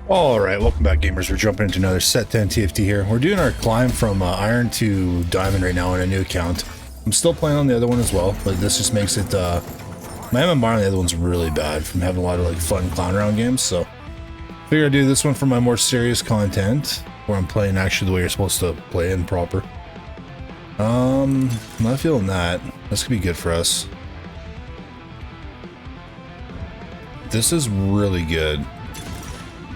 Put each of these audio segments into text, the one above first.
Alright, welcome back gamers. We're jumping into another set 10 TFT here. We're doing our climb from iron to diamond right now on a new account. I'm still playing on the other one as well, but this just makes it, my MMR on the other one's really bad from having a lot of like fun clown around games, so figure I'd do this one for my more serious content, where I'm playing actually the way you're supposed to play in proper. I'm not feeling that. This could be good for us. This is really good.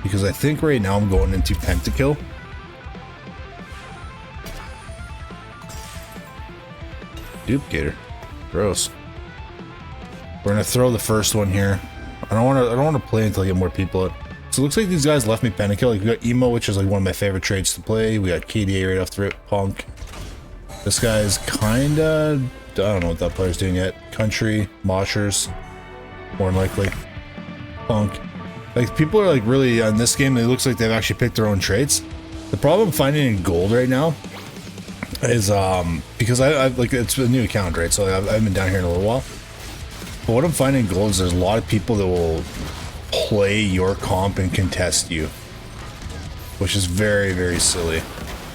Because I think right now I'm going into penta-kill. Duplicator. Gross. We're gonna throw the first one here. I don't wanna play until I get more people out. So it looks like these guys left me penta-kill. Like we got Emo, which is like one of my favorite traits to play. We got KDA right off the rip, Punk. This guy's kinda, I don't know what that player's doing yet. Country, Moshers, more than likely. Punk. Like, people are like really, on this game, it looks like they've actually picked their own traits. The problem I'm finding in gold right now is, because I've like, it's a new account, right? So I've been down here in a little while. But what I'm finding in gold is there's a lot of people that will play your comp and contest you. Which is very, very silly.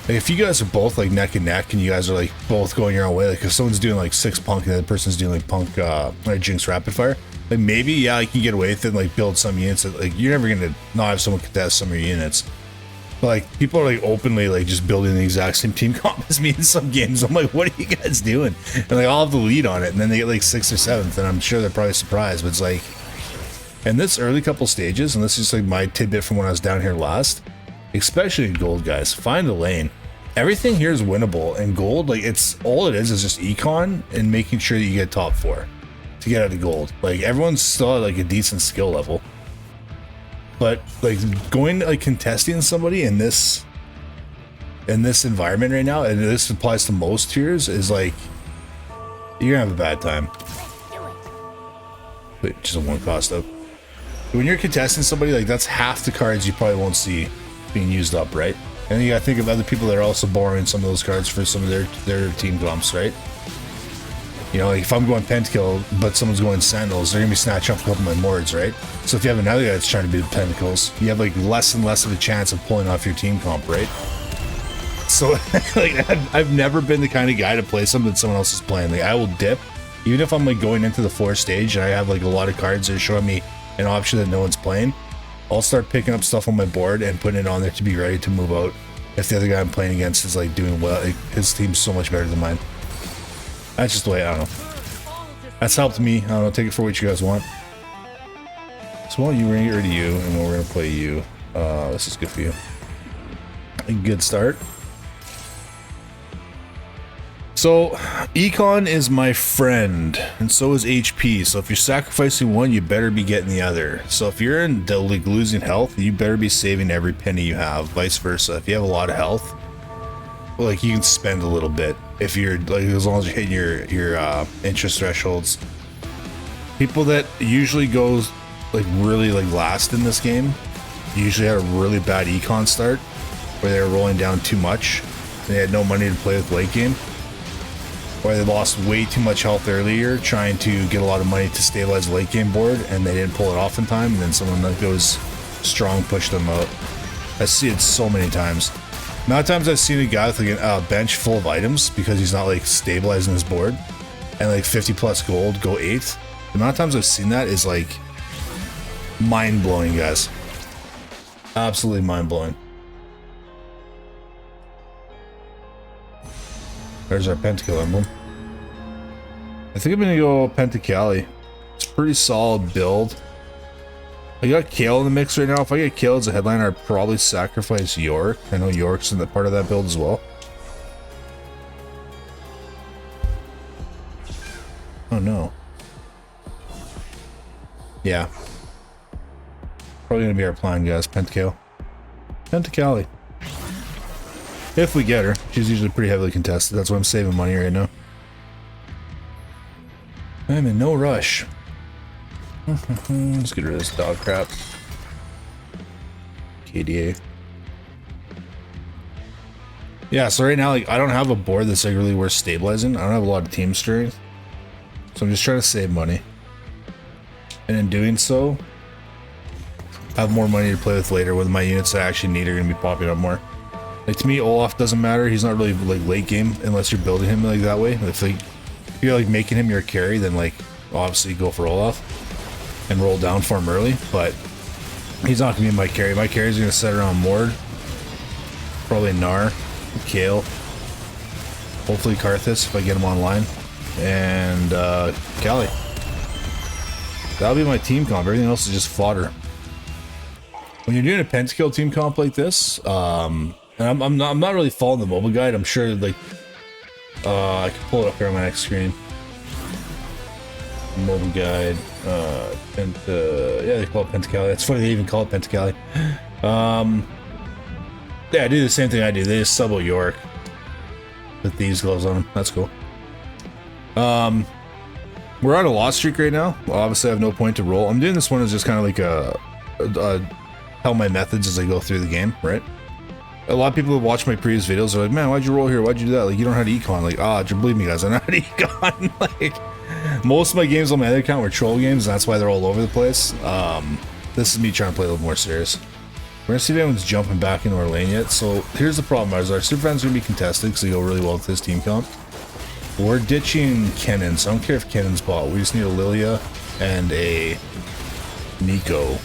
Like, if you guys are both like neck and neck and you guys are like both going your own way, like if someone's doing like 6 Punk and the other person's doing like Punk, like Jinx Rapid Fire, like maybe, yeah, you can get away with it and like build some units that like you're never gonna not have someone contest some of your units. But like people are like openly like just building the exact same team comp as me in some games. I'm like, what are you guys doing? And like I'll have the lead on it, and then they get like 6th or 7th, and I'm sure they're probably surprised. But it's like, in this early couple stages, and this is like my tidbit from when I was down here last, especially in gold, guys, find a lane. Everything here is winnable, and gold, like it's all it is just econ and making sure that you get top 4. To get out of gold. Like everyone's still at like a decent skill level, but like going like contesting somebody in this environment right now, and this applies to most tiers, is like you're gonna have a bad time. Wait, just a 1 cost up. When you're contesting somebody, like that's half the cards you probably won't see being used up, right? And you gotta think of other people that are also borrowing some of those cards for some of their team comps, right? You know, like if I'm going pentakill, but someone's going sentinels, they're gonna be snatching up a couple of my mords, right? So if you have another guy that's trying to be the pentakills, you have like less and less of a chance of pulling off your team comp, right? So like I've never been the kind of guy to play something that someone else is playing. Like I will dip, even if I'm like going into the 4th stage and I have like a lot of cards that are showing me an option that no one's playing. I'll start picking up stuff on my board and putting it on there to be ready to move out if the other guy I'm playing against is like doing well. Like, his team's so much better than mine. That's just the way, I don't know. That's helped me. I don't know, take it for what you guys want. So while we're gonna get rid of you, and we're gonna play you. This is good for you. A good start. So, Econ is my friend, and so is HP. So if you're sacrificing one, you better be getting the other. So if you're in like losing health, you better be saving every penny you have. Vice versa. If you have a lot of health, like you can spend a little bit if you're like, as long as you're hitting your interest thresholds. People that usually goes like really like last in this game usually had a really bad econ start where they were rolling down too much and they had no money to play with late game, or they lost way too much health earlier trying to get a lot of money to stabilize the late game board and they didn't pull it off in time, and then someone that goes strong pushed them out. I see it so many times. The amount of times I've seen a guy with like a bench full of items because he's not like stabilizing his board and like 50 plus gold go 8th. The amount of times I've seen that is like mind-blowing, guys. Absolutely mind-blowing. There's our pentakill emblem. I think I'm gonna go Pent-AKALI. It's a pretty solid build. I got Kale in the mix right now. If I get Kale as a headliner, I'd probably sacrifice York. I know York's in the part of that build as well. Oh no. Yeah. Probably gonna be our plan, guys. Pent-AKALI. Pent-AKALI. If we get her. She's usually pretty heavily contested. That's why I'm saving money right now. I'm in no rush. Let's get rid of this dog crap. KDA. Yeah, so right now, like, I don't have a board that's like really worth stabilizing. I don't have a lot of team strength. So I'm just trying to save money. And in doing so, have more money to play with later when my units that I actually need are going to be popping up more. Like, to me, Olaf doesn't matter. He's not really, like, late game unless you're building him, like, that way. If, like, if you're, like, making him your carry, then, like, obviously go for Olaf and roll down for him early. But he's not going to be my carry. My carry is going to set around Mord. Probably Gnar, Kale. Hopefully Karthus if I get him online. And, Kali. That'll be my team comp. Everything else is just fodder. When you're doing a pentakill team comp like this, and I'm not really following the mobile guide. I'm sure, like, I can pull it up here on my next screen. Mobile guide, yeah, they call it PENT-AKALI. It's funny they even call it PENT-AKALI. Yeah, I do the same thing I do. They just sub out York with these gloves on them. That's cool. We're on a loss streak right now. Well, obviously, I have no point to roll. I'm doing this one as just kind of like a tell my methods as I go through the game, right? A lot of people who watch my previous videos are like, man, why'd you roll here? Why'd you do that? Like, you don't know how to econ. Like, believe me, guys, I know how to econ. Like, most of my games on my other account were troll games, and that's why they're all over the place. This is me trying to play a little more serious. We're gonna see if anyone's jumping back into our lane yet. So here's the problem: our super fans are gonna be contested because they go really well with this team comp. We're ditching Kennen, so I don't care if Kennen's bot. We just need a Lilia and a Nico.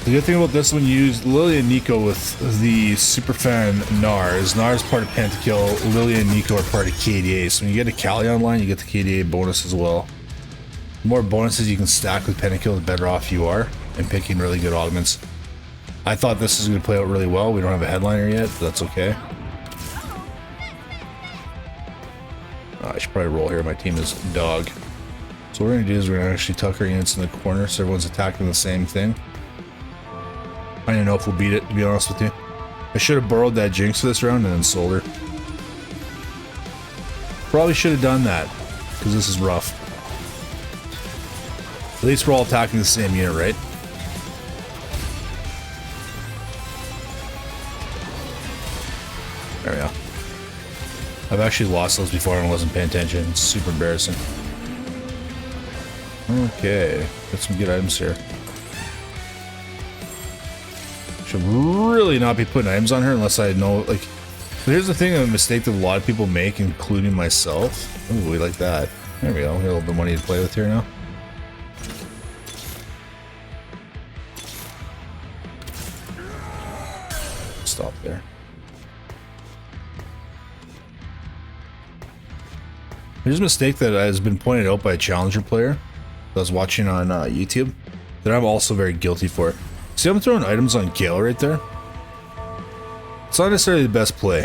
The good thing about this when you use Lilia and Nico with the Superfan Gnar is Gnar is part of Pentakill, Lilia and Nico are part of KDA. So when you get a Kali online, you get the KDA bonus as well. The more bonuses you can stack with Pentakill, the better off you are in picking really good augments. I thought this was going to play out really well. We don't have a headliner yet, but that's okay. I should probably roll here. My team is dog. So what we're going to do is we're going to actually tuck our units in the corner so everyone's attacking the same thing. I don't even know if we'll beat it, to be honest with you. I should have borrowed that Jinx for this round and then sold her. Probably should have done that, because this is rough. At least we're all attacking the same unit, right? There we go. I've actually lost those before and I wasn't paying attention. It's super embarrassing. Okay, got some good items here. Should really not be putting items on her unless I know, like, here's the thing, a mistake that a lot of people make, including myself. Ooh, we like that. There we go. We have a little bit of money to play with here now. Stop there. Here's a mistake that has been pointed out by a challenger player that I was watching on YouTube that I'm also very guilty for. See, I'm throwing items on Kale right there. It's not necessarily the best play.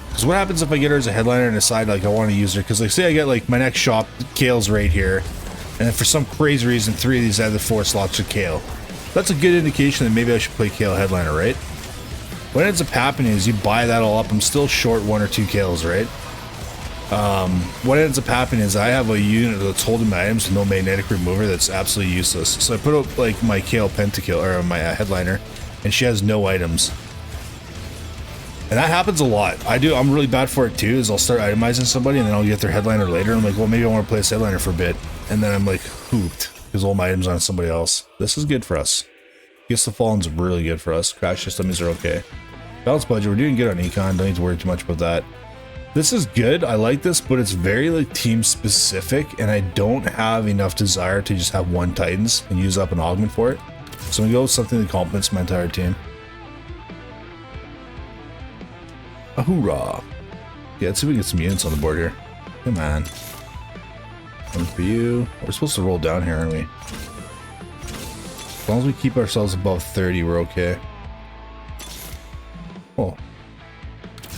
Because what happens if I get her as a headliner and decide like I want to use her? Because like say I get like my next shop, Kale's right here, and then for some crazy reason 3 of these other 4 slots are Kale. That's a good indication that maybe I should play Kale headliner, right? What ends up happening is you buy that all up. I'm still short 1 or 2 Kales, right? What ends up happening is I have a unit that's holding my items with no magnetic remover that's absolutely useless. So I put up like my Kale pentakill or my headliner, and she has no items. And that happens a lot. I'm really bad for it too, is I'll start itemizing somebody and then I'll get their headliner later. I'm like, well, maybe I want to play this headliner for a bit. And then I'm like, hooped, because all my items are on somebody else. This is good for us. Guess the Fallen's really good for us. Crash systems are okay. Balance budget, we're doing good on econ. Don't need to worry too much about that. This is good. I like this, but it's very like team specific, and I don't have enough desire to just have 1 Titans and use up an augment for it. So I'm gonna go with something that complements my entire team. A hoorah! Yeah, let's see if we can get some units on the board here. Come on. One for you. We're supposed to roll down here, aren't we? As long as we keep ourselves above 30, we're okay. Oh.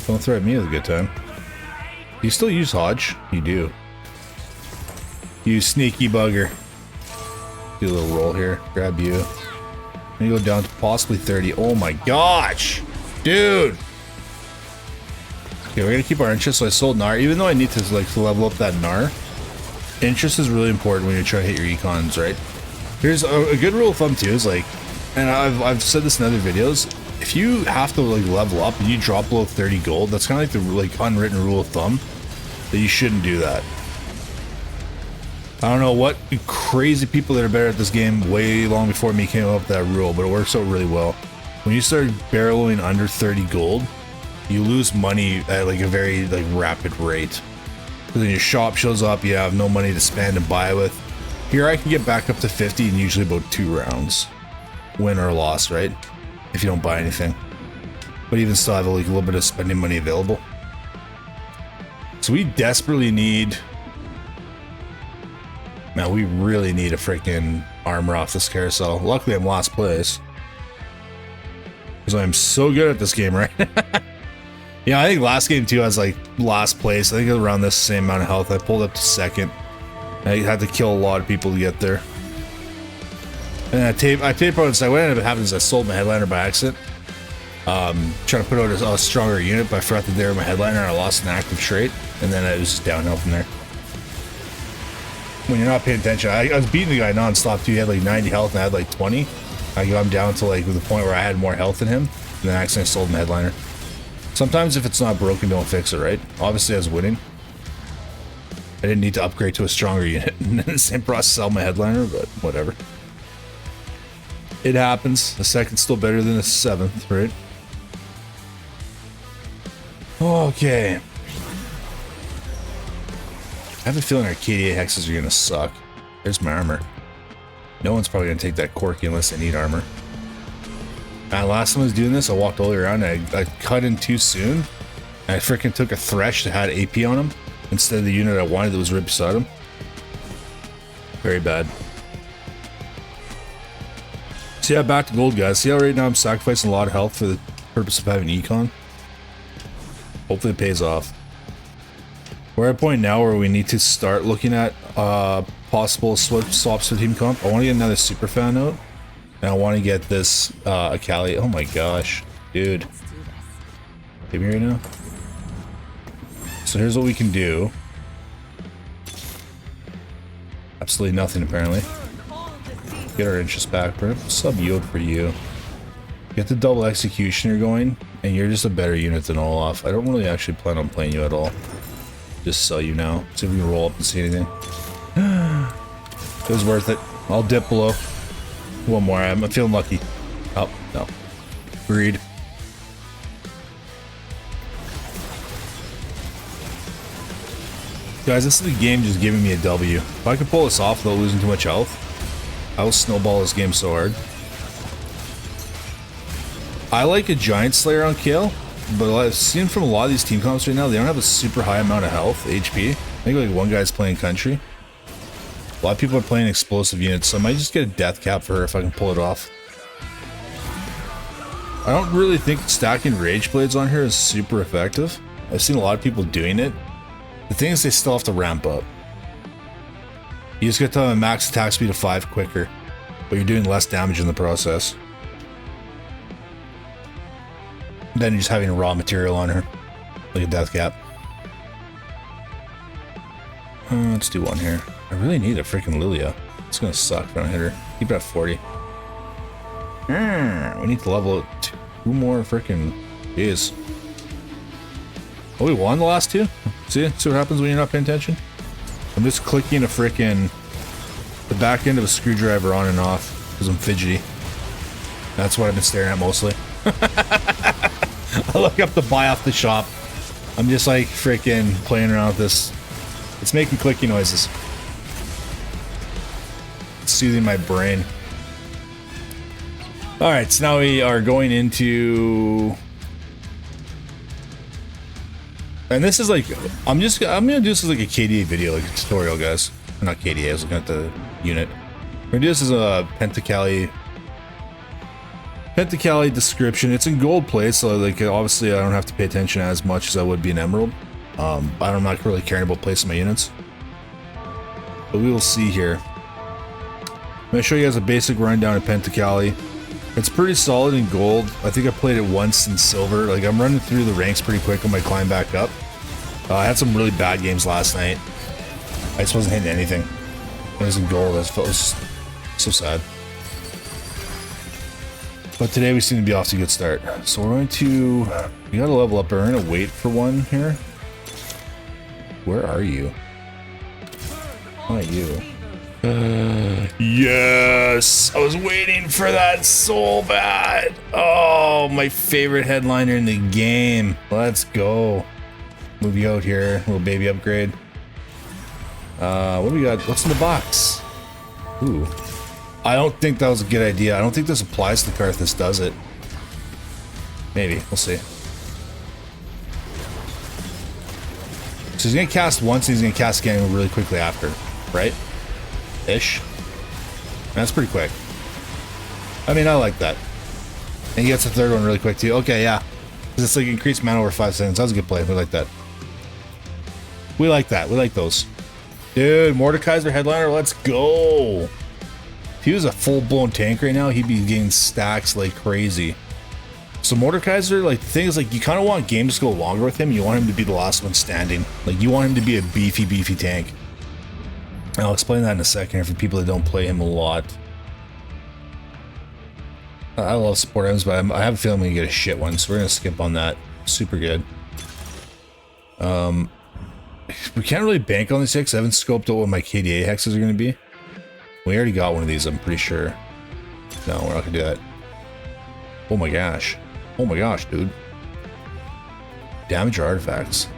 Don't threaten me with a good time. You still use Hodge? You do. You sneaky bugger. Do a little roll here. Grab you. I'm gonna go down to possibly 30. Oh my gosh! Dude! Okay, we're gonna keep our interest, so I sold Gnar. Even though I need to like level up that Gnar, interest is really important when you're trying to hit your econs, right? Here's a good rule of thumb too, is like, and I've said this in other videos, if you have to like level up and you drop below 30 gold, that's kind of like the like unwritten rule of thumb that you shouldn't do that. I don't know what crazy people that are better at this game way long before me came up with that rule, but it works out really well. When you start barreling under 30 gold, you lose money at like a very like rapid rate. So then your shop shows up, you have no money to spend and buy with. Here I can get back up to 50 in usually about 2 rounds. Win or loss, right? If you don't buy anything. But even still, I have like a little bit of spending money available. So we desperately need... Man, we really need a freaking armor off this carousel. Luckily, I'm last place. Because I'm so good at this game, right? Yeah, I think last game too, I was like last place. I think around this same amount of health. I pulled up to second. I had to kill a lot of people to get there. And I taped out inside. What ended up happening is I sold my headliner by accident. Trying to put out a stronger unit, but I forgot that they were my headliner and I lost an active trait. And then it was just downhill from there. When you're not paying attention, I was beating the guy non-stop too. He had like 90 health and I had like 20. I got him down to like the point where I had more health than him. And then I accidentally sold my headliner. Sometimes if it's not broken, don't fix it, right? Obviously I was winning. I didn't need to upgrade to a stronger unit and then the same process sell my headliner, but whatever. It happens. The second's still better than the 7th, right? Okay. I have a feeling our KDA hexes are gonna suck. There's my armor. No one's probably gonna take that Corky unless they need armor. Last time I was doing this, I walked all the way around and I cut in too soon. And I freaking took a Thresh that had AP on him instead of the unit I wanted that was right beside him. Very bad. So yeah, back to gold, guys. See how right now I'm sacrificing a lot of health for the purpose of having econ? Hopefully it pays off. We're at a point now where we need to start looking at possible swaps for TeamComp. I want to get another super fan out. And I want to get this Akali. Oh my gosh, dude. Give me right now. So here's what we can do. Absolutely nothing apparently. Get our interest back, bro. Sub yield for you. Get the double executioner going, and you're just a better unit than Olaf. I don't really actually plan on playing you at all. Just sell you now. See if we can roll up and see anything. It was worth it. I'll dip below. One more. I'm feeling lucky. Oh, no. Greed. Guys, this is the game just giving me a W. If I could pull this off without losing too much health, I will snowball this game so hard. I like a Giant Slayer on Kale, but I've seen from a lot of these team comps right now, they don't have a super high amount of health, HP. I think like one guy's playing Country. A lot of people are playing explosive units, so I might just get a death cap for her if I can pull it off. I don't really think stacking Rage Blades on here is super effective. I've seen a lot of people doing it. The thing is they still have to ramp up. You just get to have a max attack speed of 5 quicker, but you're doing less damage in the process. Then you're just having raw material on her, like a death cap. Let's do one here. I really need a freaking Lilia. It's gonna suck if I don't hit her. Keep it at 40. We need to level it 2 more freaking. Jeez. Oh, we won the last 2? See what happens when you're not paying attention? I'm just clicking a freaking the back end of a screwdriver on and off because I'm fidgety. That's what I've been staring at mostly. I look up to buy off the shop. I'm just like freaking playing around with this. It's making clicky noises. It's soothing my brain. Alright, so now we are going into... And this is like, I'm gonna do this as like a KDA video, like a tutorial, guys. Not KDA, I was looking at the unit. We're gonna do this as a PENT-AKALI description. It's in gold place, so like obviously I don't have to pay attention as much as I would be in emerald. I'm not really caring about placing my units. But we will see here. I'm gonna show you guys a basic rundown of PENT-AKALI. It's pretty solid in gold. I think I played it once in silver. Like I'm running through the ranks pretty quick when I climb back up. I had some really bad games last night. I just wasn't hitting anything. It was in gold. I felt so sad. But today we seem to be off to a good start. So we're going to... We gotta level up, but we're gonna wait for one here. Where are you? Not you. Yes! I was waiting for that so bad. Oh, my favorite headliner in the game. Let's go. Move you out here. Little baby upgrade. What do we got? What's in the box? Ooh. I don't think that was a good idea. I don't think this applies to the card if this does it. Maybe. We'll see. So he's going to cast once and he's going to cast again really quickly after. Right? Ish. That's pretty quick. I mean, I like that. And he gets the third one really quick too. Okay, yeah. Because it's like increased mana over 5 seconds. That was a good play. We like that. We like that. We like those. Dude, Mordekaiser headliner, let's go. If he was a full-blown tank right now, he'd be getting stacks like crazy. So Mordekaiser, like, the thing is, like, you kind of want games to go longer with him. You want him to be the last one standing. Like, you want him to be a beefy tank. I'll explain that in a second for people that don't play him a lot. I love support items, but I have a feeling we get a shit one, so we're gonna skip on that. Super good. We can't really bank on this yet because I haven't scoped out what my KDA hexes are gonna be. We already got one of these, I'm pretty sure. No, we're not gonna do that. Oh my gosh. Oh my gosh, dude. Damage artifacts.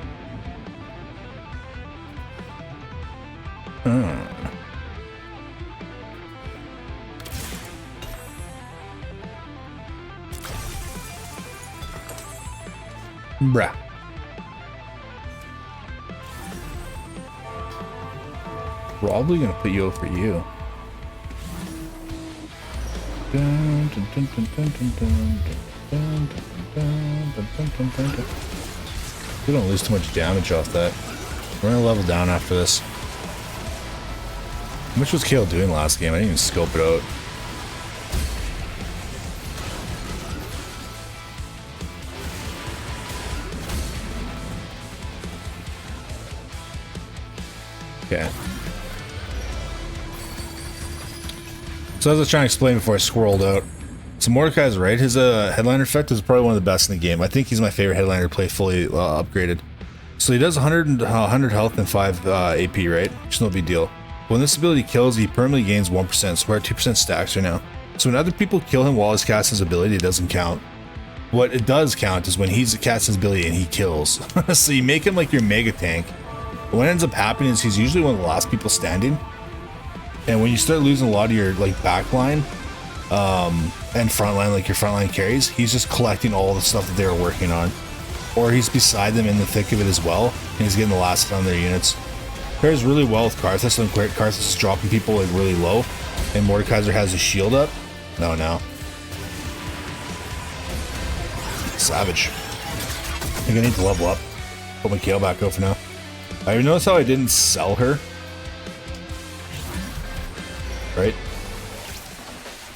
Bruh. Probably gonna put you out for you. We don't lose too much damage off that. We're gonna level down after this. How much was Kale doing last game? I didn't even scope it out. Okay. So as I was trying to explain before I squirreled out, so Mordekai's right. His headliner effect is probably one of the best in the game. I think he's my favorite headliner to play fully upgraded. So he does 100 health and 5 AP, right? Which is no big deal. When this ability kills, he permanently gains 1%, so we're at 2% stacks right now. So when other people kill him while he's casting his ability, it doesn't count. What it does count is when he's casting his ability and he kills. So you make him like your mega tank. What ends up happening is he's usually one of the last people standing. And when you start losing a lot of your like back line and front line, like your front line carries, he's just collecting all the stuff that they were working on. Or he's beside them in the thick of it as well, and he's getting the last hit on their units. Pairs really well with Karthus, and Karthus is dropping people like really low, and Mordekaiser has his shield up. No. Savage. I think I need to level up. Put my Kale back out for now. I even noticed how I didn't sell her. Right?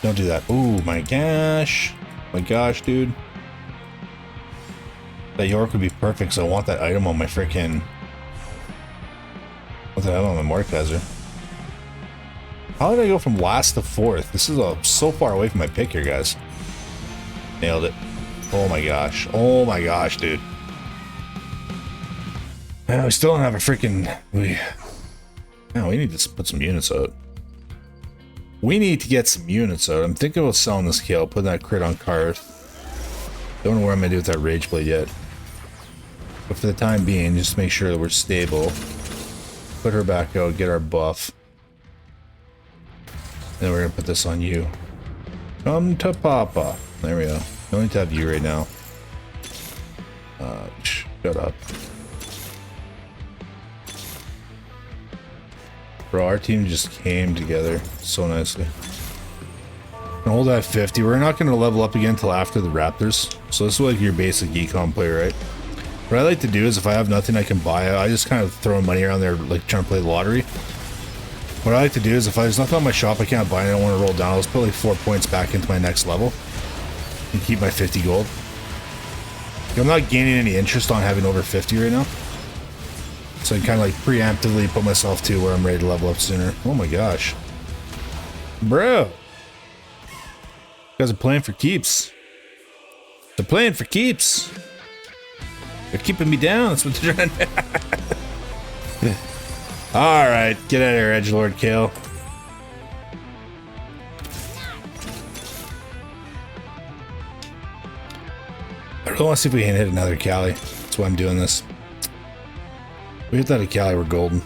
Don't do that. Oh my gosh. My gosh, dude. That York would be perfect, so I want that item on my freaking... What's that item on my Mordekaiser? How did I go from last to fourth? This is so far away from my pick here, guys. Nailed it. Oh my gosh. Oh my gosh, dude. Man, we still don't have a freaking... we need to put some units out. We need to get some units out. I'm thinking about selling this Kale, putting that crit on Karth. Don't know what I'm going to do with that Rage Blade yet. But for the time being, just make sure that we're stable. Put her back out, get our buff. Then we're going to put this on you. Come to Papa. There we go. We only have you right now. Shut up. Bro, our team just came together so nicely. Hold that 50. We're not going to level up again until after the Raptors. So this is like your basic econ play, right? What I like to do is if I have nothing I can buy, I just kind of throw money around there, like trying to play the lottery. What I like to do is if there's nothing on my shop I can't buy and I don't want to roll down, I'll just put like 4 points back into my next level and keep my 50 gold. I'm not gaining any interest on having over 50 right now. So I can kind of like preemptively put myself to where I'm ready to level up sooner. Oh my gosh. Bro. You guys are playing for keeps. They're playing for keeps. They're keeping me down. That's what they're trying to do. Alright, get out of here, Edgelord Kale. I want to see if we can hit another Akali. That's why I'm doing this. We hit that Akali, we're golden.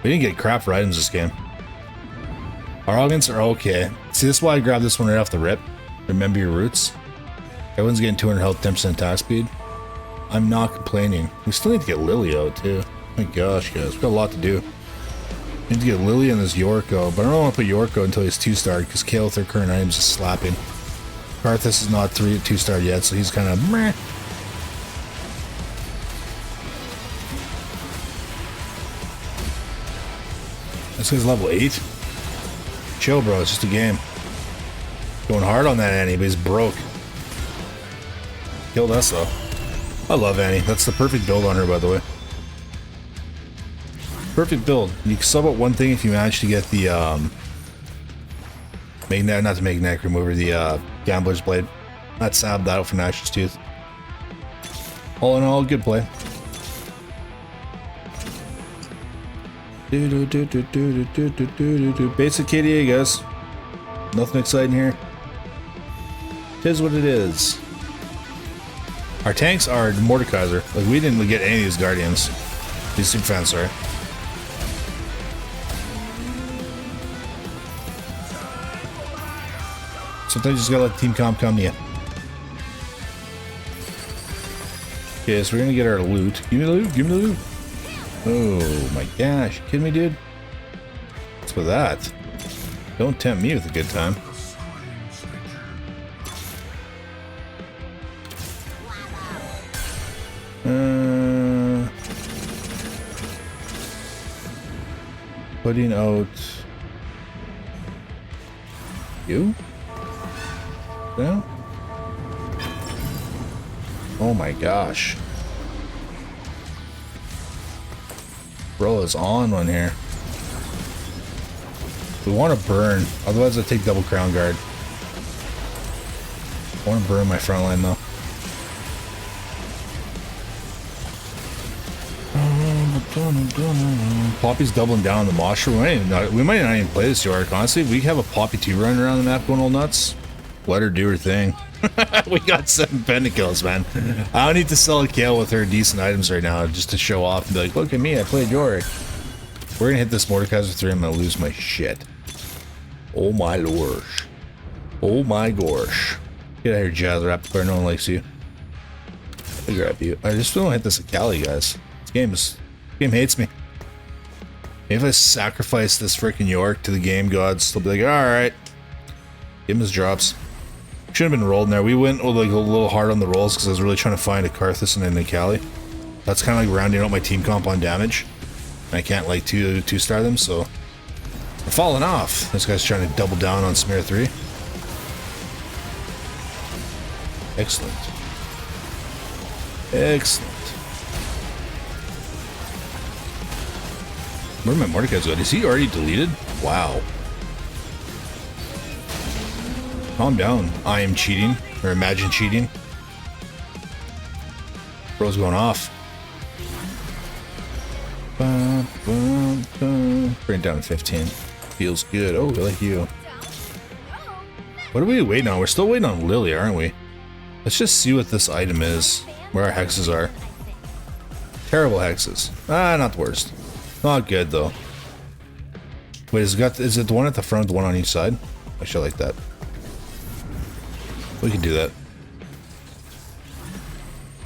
We didn't get crap for items this game. Our augments are okay. See, this is why I grabbed this one right off the rip. Remember your roots. Everyone's getting 200 health, 10% attack speed. I'm not complaining. We still need to get Lily out too. My gosh, guys, we've got a lot to do. We need to get Lily and this Yorko, but I don't want to put Yorko until he's 2-starred because Kale with their current items is slapping. Karthus is not 2-starred yet, so he's kind of meh. This guy's level 8. Chill, bro. It's just a game. Going hard on that Annie, but he's broke. Killed us, though. I love Annie. That's the perfect build on her, by the way. Perfect build. You can sub out one thing if you manage to get the, not the magnetic remover, the, Gambler's Blade. Not sab that out for Nash's Tooth. All in all, good play. Basic KDA, guys. Nothing exciting here. Tis what it is. Our tanks are Mordekaiser. Like, we didn't get any of these Guardians. These super fans, sorry. Sometimes you just gotta let TEAMCOMP come to you. Okay, so we're gonna get our loot. Give me the loot, give me the loot. Oh my gosh, you kidding me, dude? What's with that? Don't tempt me with a good time. Putting out you? No? Oh my gosh. Bro is on one here. We want to burn, otherwise I take double crown guard. I want to burn my front line though. Poppy's doubling down on the Mosher. We might not even play this York. Honestly, we have a Poppy 2 running around the map going all nuts. Let her do her thing. We got 7 pentakills, man. I don't need to sell a Kale with her decent items right now just to show off and be like, look at me, I played Yorick. We're gonna hit this Mordekaiser 3, I'm gonna lose my shit. Oh my lorsh. Oh my gosh. Get out of here, Jazz Raptor, no one likes you. I grab you. I just don't hit this Akali, guys. This game hates me. Maybe if I sacrifice this freaking York to the game gods, they'll be like, alright. Give him his drops. Should have been rolled in there. We went like a little hard on the rolls because I was really trying to find a Karthus and an Akali. That's kind of like rounding out my team comp on damage. And I can't like two-star them, so they're falling off. This guy's trying to double down on Smear 3. Excellent. Excellent. Where did my Mordekaiser go? Is he already deleted? Wow. Calm down. I am cheating. Or imagine cheating. Bro's going off. Bring it down to 15. Feels good. Oh, I like you. What are we waiting on? We're still waiting on Lily, aren't we? Let's just see what this item is. Where our hexes are. Terrible hexes. Ah, not the worst. Not good though. Wait, is it the one at the front, the one on each side? I should like that. We can do that.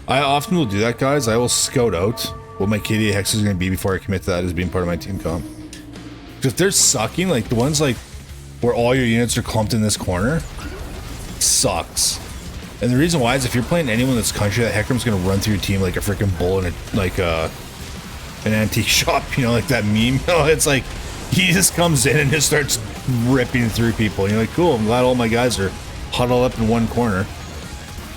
I often will do that, guys. I will scout out what my KDA hex is going to be before I commit to that as being part of my team comp. Because if they're sucking, like the ones like where all your units are clumped in this corner, sucks. And the reason why is if you're playing anyone that's country, that Hecarim's going to run through your team like a freaking bull in a, like an antique shop, you know, like that meme. You know, it's like he just comes in and just starts ripping through people. And you're like, cool, I'm glad all my guys are huddled up in one corner.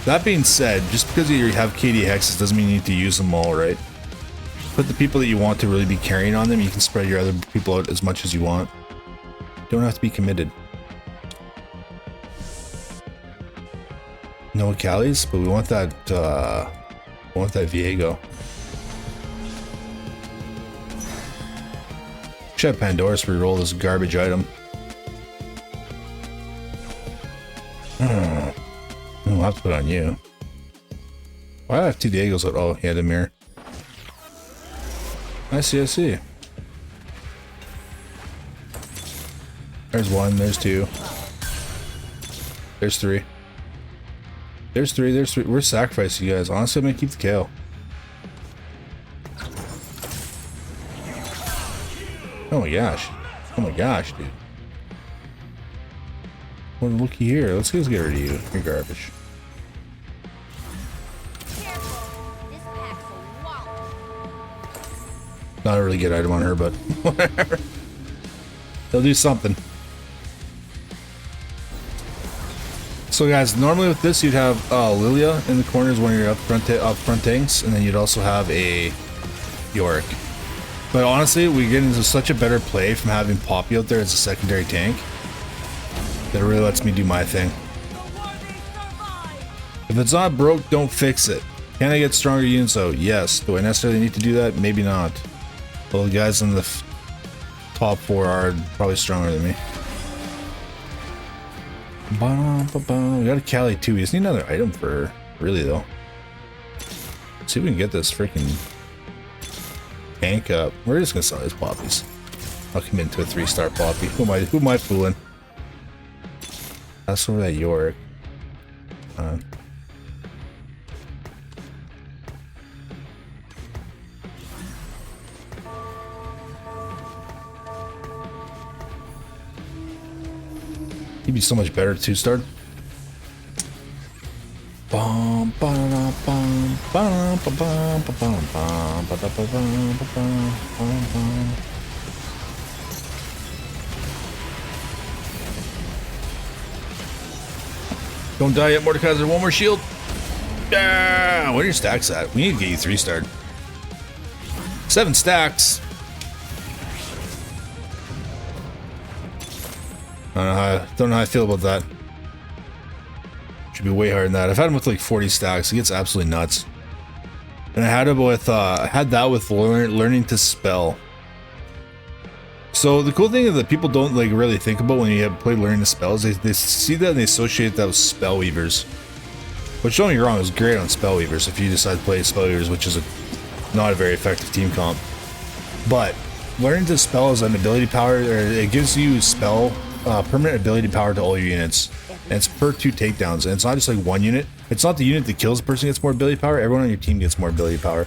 That being said, just because you have KD hexes doesn't mean you need to use them all, right? Put the people that you want to really be carrying on them. You can spread your other people out as much as you want. Don't have to be committed. No Akalis, but we want that Viego. Should have Pandora's reroll this garbage item. I'll have to put it on you. Why do I have 2 Diegos out? Oh, yeah, the mirror. I see, I see. There's 1, there's 2. There's 3. There's 3, there's 3. We're sacrificing you guys. Honestly, I'm gonna keep the KO. Oh my gosh. Oh my gosh, dude. Well, looky here. Let's just get rid of you. You're garbage. Not a really good item on her, but whatever. They'll do something. So guys, normally with this you'd have Lilia in the corners when you're up front tanks, and then you'd also have a Yorick. But honestly, we get into such a better play from having Poppy out there as a secondary tank that it really lets me do my thing. If it's not broke, don't fix it. Can I get stronger units out? Yes. Do I necessarily need to do that? Maybe not. Well, the guys in the top 4 are probably stronger than me. We got a Kali too. We just need another item for her. Really though. Let's see if we can get this freaking tank up. We're just gonna sell these poppies. I'll come into a 3-star poppy. Who am I fooling? That's over that Yorick. He'd be so much better 2-star. Don't die yet, Mordekaiser. 1 more shield. Ah, what are your stacks at? We need to get you 3-star. 7 stacks. I don't know how I feel about that. Should be way higher than that. I've had him with like 40 stacks. It gets absolutely nuts. And I had him with that with learning to spell. So the cool thing is that people don't like really think about when you have played learning to spell is they see that and they associate that with spell weavers. Which, don't get me wrong, is great on spell weavers if you decide to play spell weavers, which is not a very effective team comp. But learning to spell is an ability power, or it gives you spell permanent ability power to all your units, and it's per 2 takedowns, and it's not just like 1 unit. It's not the unit that kills the person gets more ability power, everyone on your team gets more ability power.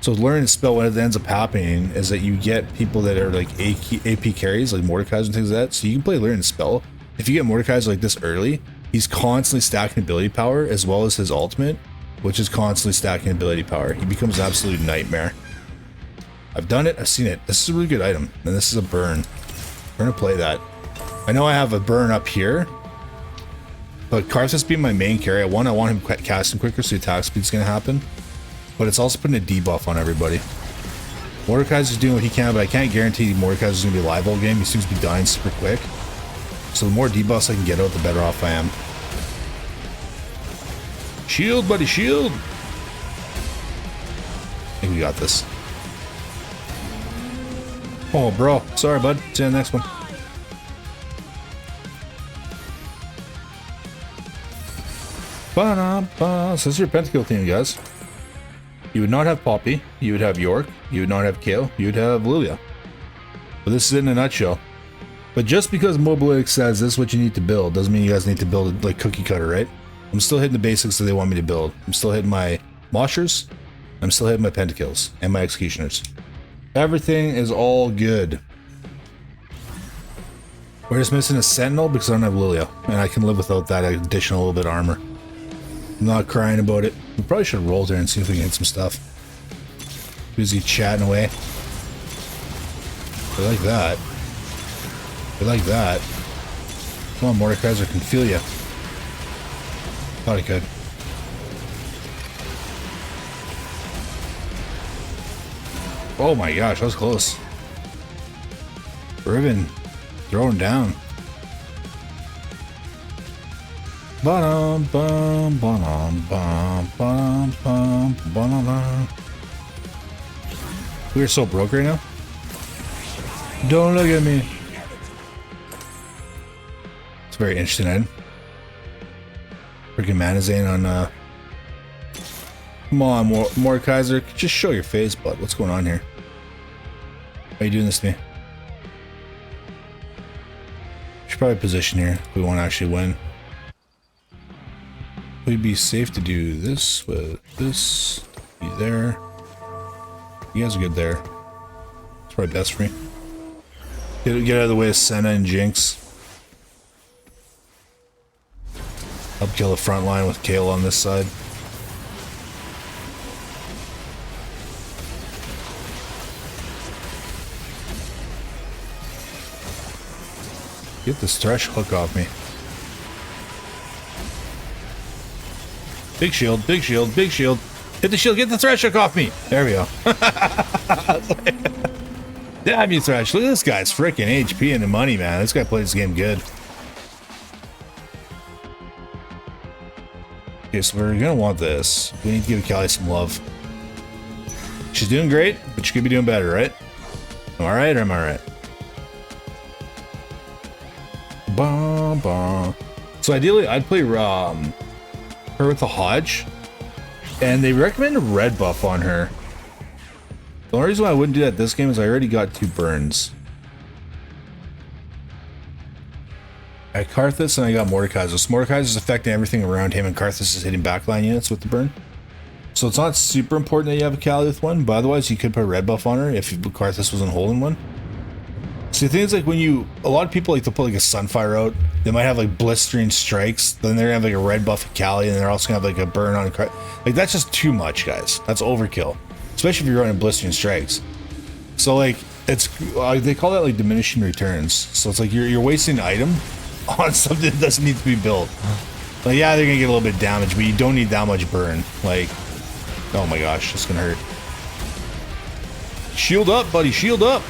So learning to spell, what it ends up happening is that you get people that are like AP carries, like Mordekaiser and things like that, so you can play learning to spell. If you get Mordekaiser like this early, he's constantly stacking ability power as well as his ultimate, which is constantly stacking ability power. He becomes an absolute nightmare. I've done it, I've seen it. This is a really good item, and this is a burn. We're gonna play that. I know I have a burn up here, but Karthus being my main carry, I want him casting quicker, so the attack speed's gonna happen. But it's also putting a debuff on everybody. Mordekaiser's doing what he can, but I can't guarantee Mordekaiser's gonna be alive all game. He seems to be dying super quick. So the more debuffs I can get out, the better off I am. Shield, buddy, shield! I think we got this. Oh, bro. Sorry, bud. See you in the next one. So this is your pentakill team, guys. You would not have Poppy, you would have York, you would not have Kale, you would have Lilia. But this is in a nutshell. But just because Mobilytics says this is what you need to build, doesn't mean you guys need to build it like cookie cutter, right? I'm still hitting the basics that they want me to build. I'm still hitting my Moshers, I'm still hitting my Pentakills, and my Executioners. Everything is all good. We're just missing a Sentinel because I don't have Lilia, and I can live without that additional little bit of armor. I'm not crying about it. We probably should roll there and see if we can hit some stuff. Busy chatting away. I like that. I like that. Come on, Mordekaiser can feel you. Thought I could. Oh my gosh, that was close. Ribbon throwing down. Bum bum bum bum bum bum bum. We are so broke right now. Don't look at me. It's very interesting item. Freaking Manazane on Come on, Mordekaiser, just show your face, bud. What's going on here? Why are you doing this to me? Should probably position here if we want to actually win. Would be safe to do this with this. Be there. You guys are good there. It's probably best for me. Get out of the way of Senna and Jinx. Help kill the front line with Kale on this side. Get this Thresh hook off me. Big shield, big shield, big shield. Hit the shield, get the Thresh hook off me. There we go. Damn you, Thresh. Look at this guy's freaking HP and the money, man. This guy plays this game good. Okay, so we're gonna want this. We need to give Akali some love. She's doing great, but she could be doing better, right? Am I right or am I right? Bah, bah. So ideally, I'd play her with the Hodge, and they recommend a red buff on her. The only reason why I wouldn't do that this game is I already got 2 burns. I got Karthus and I got Mordekaiser. So Mordekaiser is affecting everything around him, and Karthus is hitting backline units with the burn. So it's not super important that you have Akali with one, but otherwise you could put a red buff on her if Karthus wasn't holding one. So the thing is, like, when a lot of people like to put like a Sunfire out, they might have like blistering strikes, then they're gonna have like a red buff Akali, and they're also gonna have like a burn on a like, that's just too much, guys. That's overkill, especially if you're running blistering strikes. So like, it's they call that like diminishing returns. So it's like you're wasting an item on something that doesn't need to be built. Like, yeah, they're gonna get a little bit of damage, but you don't need that much burn. Like, oh my gosh, it's gonna hurt. Shield up, buddy, shield up.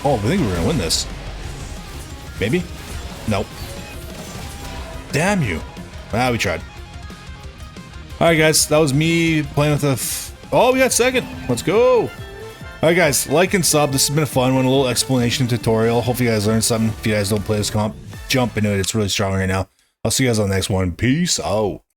Oh, I think we're gonna win this. Maybe? Nope. Damn you. Ah, we tried. Alright, guys, that was me playing with the... Oh, we got second. Let's go. Alright, guys, like and sub. This has been a fun one. A little explanation tutorial. Hope you guys learned something. If you guys don't play this comp, jump into it. It's really strong right now. I'll see you guys on the next one. Peace out.